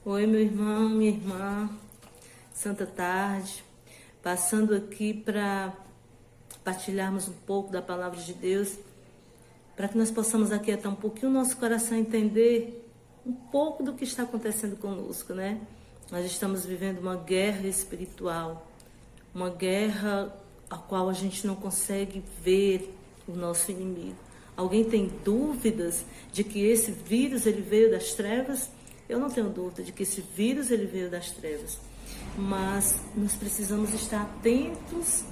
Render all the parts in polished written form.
Oi, meu irmão, minha irmã, santa tarde, passando aqui para partilharmos um pouco da palavra de Deus, para que nós possamos aquietar um pouquinho o nosso coração, entender um pouco do que está acontecendo conosco, né? Nós estamos vivendo uma guerra espiritual, uma guerra a qual a gente não consegue ver o nosso inimigo. Alguém tem dúvidas de que esse vírus ele veio das trevas? Eu não tenho dúvida de que esse vírus ele veio das trevas, mas nós precisamos estar atentos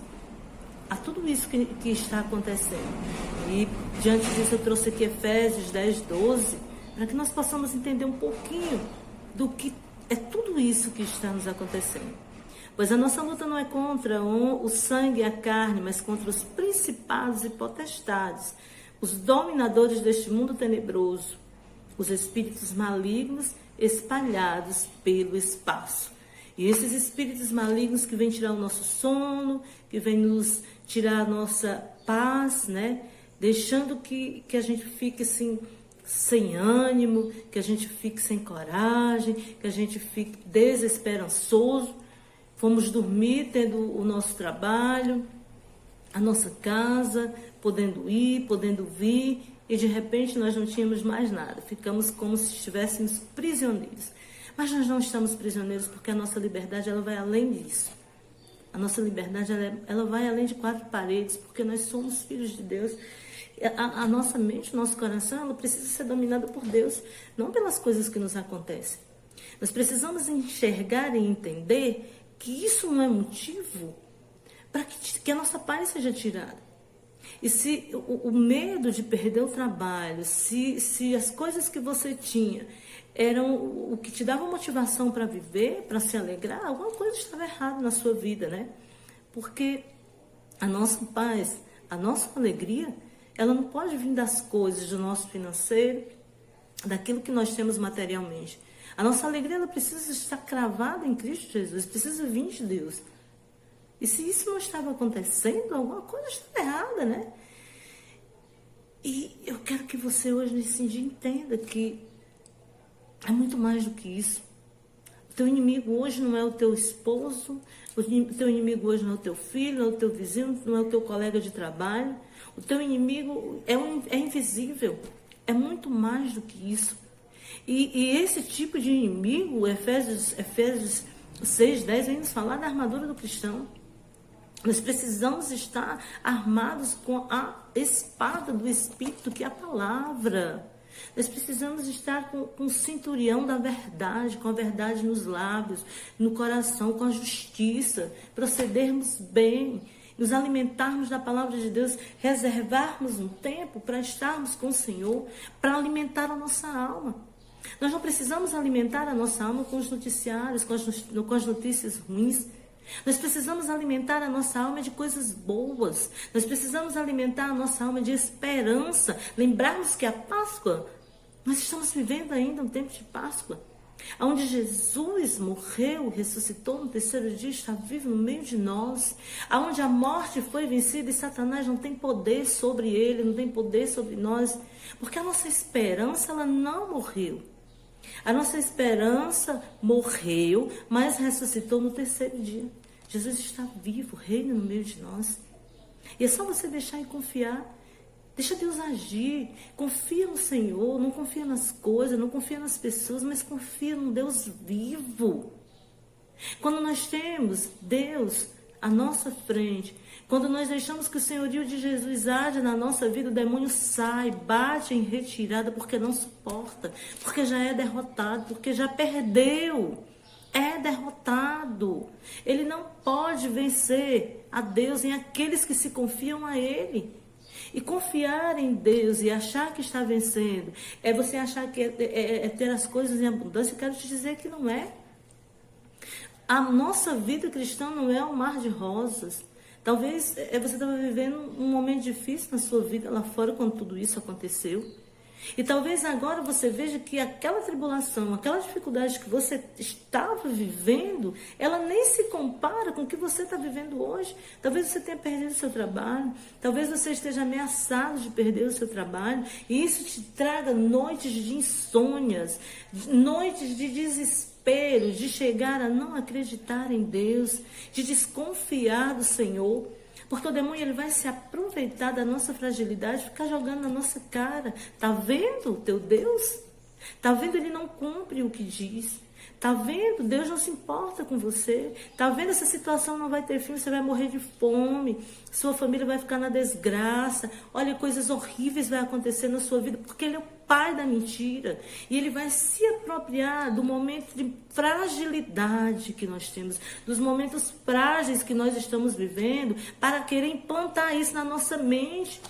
a tudo isso que está acontecendo. E diante disso eu trouxe aqui Efésios 10:12, para que nós possamos entender um pouquinho do que é tudo isso que está nos acontecendo. Pois a nossa luta não é contra o sangue e a carne, mas contra os principados e potestades, os dominadores deste mundo tenebroso, os espíritos malignos espalhados pelo espaço. E esses espíritos malignos que vêm tirar o nosso sono, que vêm nos tirar a nossa paz, né? Deixando que a gente fique assim, sem ânimo, que a gente fique sem coragem, que a gente fique desesperançoso. Fomos dormir tendo o nosso trabalho, a nossa casa, podendo ir, podendo vir, e de repente nós não tínhamos mais nada. Ficamos como se estivéssemos prisioneiros. Mas nós não estamos prisioneiros, porque a nossa liberdade ela vai além disso. A nossa liberdade ela vai além de quatro paredes, porque nós somos filhos de Deus. A nossa mente, o nosso coração, ela precisa ser dominada por Deus, não pelas coisas que nos acontecem. Nós precisamos enxergar e entender que isso não é motivo para que a nossa paz seja tirada. E se o medo de perder o trabalho, se as coisas que você tinha eram o que te dava motivação para viver, para se alegrar, alguma coisa estava errada na sua vida, né? Porque a nossa paz, a nossa alegria, ela não pode vir das coisas do nosso financeiro, daquilo que nós temos materialmente. A nossa alegria, ela precisa estar cravada em Cristo Jesus, precisa vir de Deus. E se isso não estava acontecendo, alguma coisa estava errada, né? E eu quero que você hoje, nesse dia, entenda que é muito mais do que isso. O teu inimigo hoje não é o teu esposo, o teu inimigo hoje não é o teu filho, não é o teu vizinho, não é o teu colega de trabalho. O teu inimigo é invisível, é muito mais do que isso. E esse tipo de inimigo, Efésios 6:10, vem nos falar da armadura do cristão. Nós precisamos estar armados com a espada do Espírito, que é a palavra. Nós precisamos estar com o cinturão da verdade, com a verdade nos lábios, no coração, com a justiça, procedermos bem, nos alimentarmos da palavra de Deus, reservarmos um tempo para estarmos com o Senhor, para alimentar a nossa alma. Nós não precisamos alimentar a nossa alma com os noticiários, com as notícias ruins. Nós precisamos alimentar a nossa alma de coisas boas. Nós precisamos alimentar a nossa alma de esperança. Lembrarmos que a Páscoa, nós estamos vivendo ainda um tempo de Páscoa, onde Jesus morreu, ressuscitou no terceiro dia, está vivo no meio de nós, onde a morte foi vencida e Satanás não tem poder sobre ele, não tem poder sobre nós, porque a nossa esperança, ela não morreu. A nossa esperança morreu, mas ressuscitou no terceiro dia. Jesus está vivo, reina no meio de nós. E é só você deixar e confiar. Deixa Deus agir. Confia no Senhor, não confia nas coisas, não confia nas pessoas, mas confia no Deus vivo. Quando nós temos Deus à nossa frente, quando nós deixamos que o senhorio de Jesus age na nossa vida, o demônio sai, bate em retirada, porque não suporta, porque já é derrotado, porque já perdeu, é derrotado. Ele não pode vencer a Deus em aqueles que se confiam a Ele. E confiar em Deus e achar que está vencendo, é você achar que é ter as coisas em abundância. Eu quero te dizer que não é. A nossa vida cristã não é um mar de rosas. Talvez você estava vivendo um momento difícil na sua vida lá fora quando tudo isso aconteceu. E talvez agora você veja que aquela tribulação, aquela dificuldade que você estava vivendo, ela nem se compara com o que você está vivendo hoje. Talvez você tenha perdido o seu trabalho, talvez você esteja ameaçado de perder o seu trabalho, e isso te traga noites de insônias, noites de desespero, de chegar a não acreditar em Deus, de desconfiar do Senhor. Porque o demônio ele vai se aproveitar da nossa fragilidade, ficar jogando na nossa cara. Tá vendo o teu Deus? Tá vendo? Ele não cumpre o que diz. Tá vendo? Deus não se importa com você. Tá vendo? Essa situação não vai ter fim, você vai morrer de fome. Sua família vai ficar na desgraça. Olha, coisas horríveis vai acontecer na sua vida, porque ele é o pai da mentira. E ele vai se apropriar do momento de fragilidade que nós temos, dos momentos frágeis que nós estamos vivendo, para querer implantar isso na nossa mente.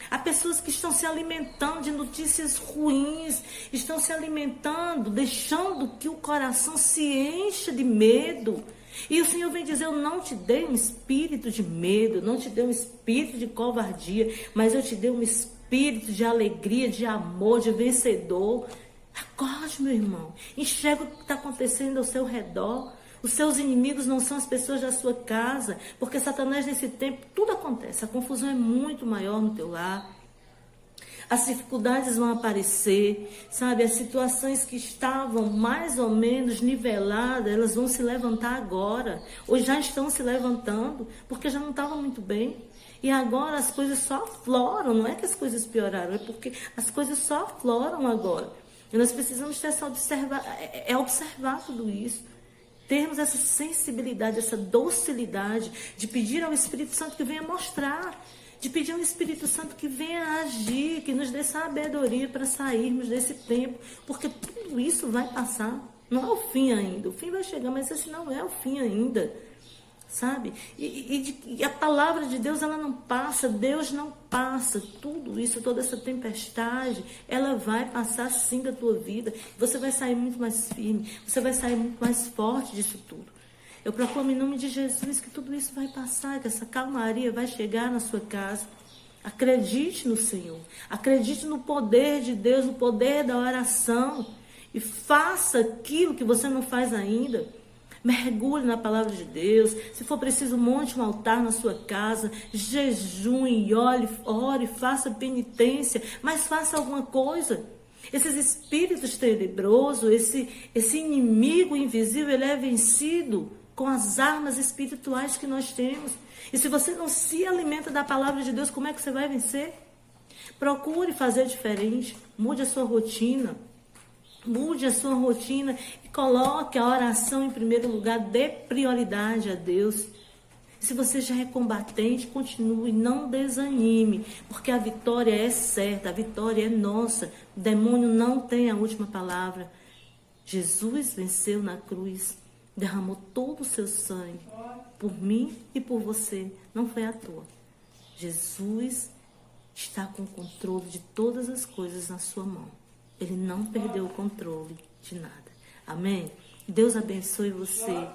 Há pessoas que estão se alimentando de notícias ruins, estão se alimentando, deixando que o coração se encha de medo. E o Senhor vem dizer, eu não te dei um espírito de medo, não te dei um espírito de covardia, mas eu te dei um espírito de alegria, de amor, de vencedor. Acorde, meu irmão, enxerga o que está acontecendo ao seu redor. Os seus inimigos não são as pessoas da sua casa, porque Satanás nesse tempo, tudo acontece, a confusão é muito maior no teu lar. As dificuldades vão aparecer, sabe? As situações que estavam mais ou menos niveladas, elas vão se levantar agora, ou já estão se levantando, porque já não estavam muito bem. E agora as coisas só afloram, não é que as coisas pioraram, é porque as coisas só afloram agora. E nós precisamos ter essa observar tudo isso. Termos essa sensibilidade, essa docilidade de pedir ao Espírito Santo que venha mostrar, de pedir ao Espírito Santo que venha agir, que nos dê sabedoria para sairmos desse tempo, porque tudo isso vai passar, não é o fim ainda, o fim vai chegar, mas esse não é o fim ainda, sabe? E a palavra de Deus, ela não passa, Deus não passa, tudo isso, toda essa tempestade, ela vai passar sim da tua vida, você vai sair muito mais firme, você vai sair muito mais forte disso tudo. Eu proclamo em nome de Jesus que tudo isso vai passar, que essa calmaria vai chegar na sua casa. Acredite no Senhor, acredite no poder de Deus, no poder da oração, e faça aquilo que você não faz ainda. Mergulhe na palavra de Deus. Se for preciso, monte um altar na sua casa, jejue, ore, faça penitência, mas faça alguma coisa. Esses espíritos tenebrosos, esse inimigo invisível, ele é vencido com as armas espirituais que nós temos. E se você não se alimenta da palavra de Deus, como é que você vai vencer? Procure fazer diferente, mude a sua rotina. Mude a sua rotina e coloque a oração em primeiro lugar, dê prioridade a Deus. Se você já é combatente, continue, não desanime, porque a vitória é certa, a vitória é nossa. O demônio não tem a última palavra. Jesus venceu na cruz, derramou todo o seu sangue por mim e por você, não foi à toa. Jesus está com o controle de todas as coisas na sua mão. Ele não perdeu o controle de nada. Amém? Deus abençoe você.